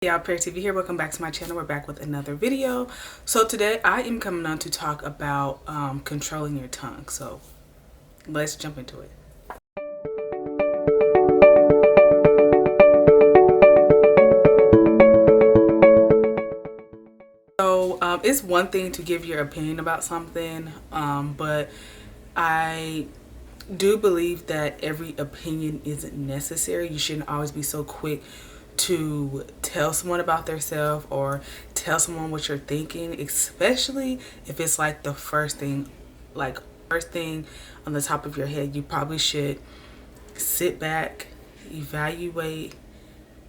Y'all, paristv here. Welcome back to my channel. We're back with another video. So today I am coming on to talk about controlling your tongue. So let's jump into it. So it's one thing to give your opinion about something, but I do believe that every opinion isn't necessary. You shouldn't always be so quick to tell someone about themselves or tell someone what you're thinking, especially if it's like the first thing on the top of your head. You probably should sit back, evaluate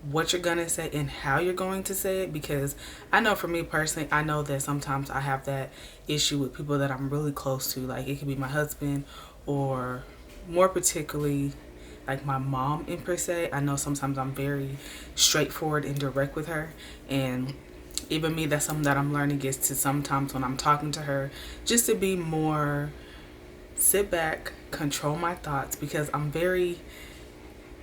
what you're gonna say and how you're going to say it, because I know for me personally, I know that sometimes I have that issue with people that I'm really close to. Like, it could be my husband, or more particularly like my mom in per se. I know sometimes I'm very straightforward and direct with her, and even me, that's something that I'm learning, is to sometimes when I'm talking to her, just to be more sit back, control my thoughts, because I'm very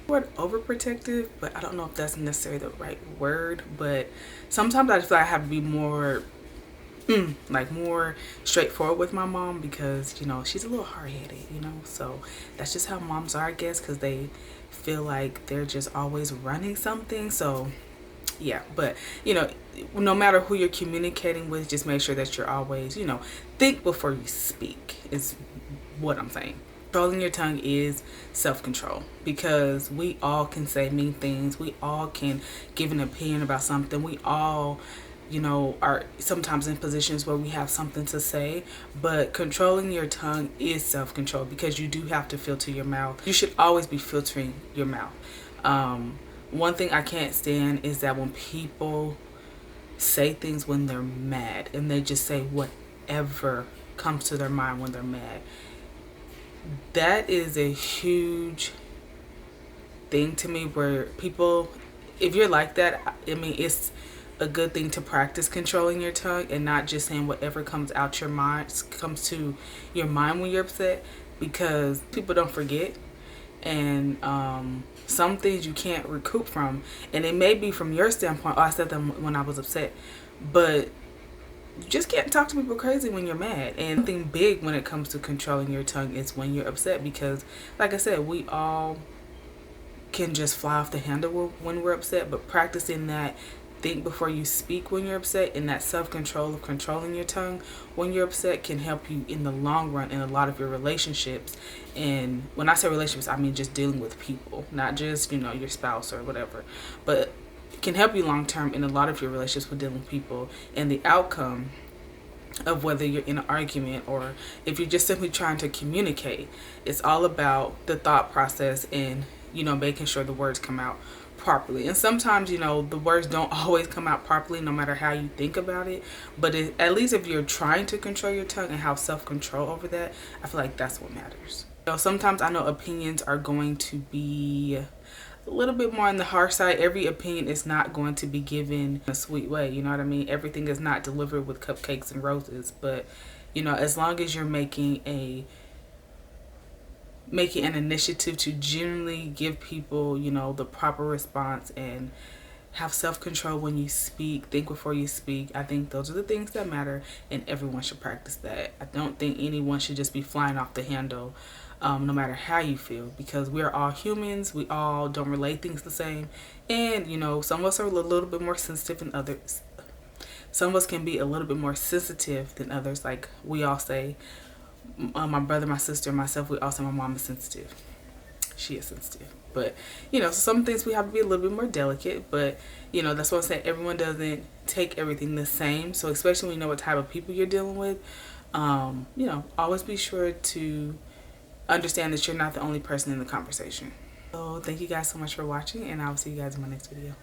overprotective, but I don't know if that's necessarily the right word. But sometimes I feel like I have to be more more straightforward with my mom, because, you know, she's a little hard-headed, you know. So that's just how moms are, I guess, because they feel like they're just always running something. So yeah, but you know, no matter who you're communicating with, just make sure that you're always, you know, think before you speak is what I'm saying. Controlling your tongue is self-control, because we all can say mean things. We all can give an opinion about something. We all, you know, are sometimes in positions where we have something to say. But controlling your tongue is self-control, because you do have to filter your mouth. You should always be filtering your mouth. One thing I can't stand is that when people say things when they're mad, and they just say whatever comes to their mind when they're mad. That is a huge thing to me, where people, if you're like that, I mean, it's a good thing to practice controlling your tongue and not just saying whatever comes out your mind, comes to your mind when you're upset, because people don't forget. And some things you can't recoup from, and it may be from your standpoint, oh, I said them when I was upset, but you just can't talk to people crazy when you're mad. And something big when it comes to controlling your tongue is when you're upset, because like I said, we all can just fly off the handle when we're upset. But practicing that think before you speak when you're upset, and that self-control of controlling your tongue when you're upset, can help you in the long run in a lot of your relationships. And when I say relationships, I mean just dealing with people, not just, you know, your spouse or whatever, but it can help you long term in a lot of your relationships with dealing with people, and the outcome of whether you're in an argument or if you're just simply trying to communicate. It's all about the thought process, and, you know, making sure the words come out properly. And sometimes, you know, the words don't always come out properly, no matter how you think about it. But at least if you're trying to control your tongue and have self-control over that, I feel like that's what matters. You know, sometimes I know opinions are going to be a little bit more on the harsh side. Every opinion is not going to be given in a sweet way, you know what I mean? Everything is not delivered with cupcakes and roses. But, you know, as long as you're making an initiative to genuinely give people, you know, the proper response, and have self-control when you speak, think before you speak, I think those are the things that matter, and everyone should practice that. I don't think anyone should just be flying off the handle, no matter how you feel, because we're all humans. We all don't relate things the same, and, you know, some of us are a little bit more sensitive than others. Some of us can be a little bit more sensitive than others. Like we all say, my brother, my sister, myself, we all say my mom is sensitive. She is sensitive. But, you know, so some things we have to be a little bit more delicate. But, you know, that's what I'm saying. Everyone doesn't take everything the same. So especially when you know what type of people you're dealing with, you know, always be sure to understand that you're not the only person in the conversation. So thank you guys so much for watching, and I'll see you guys in my next video.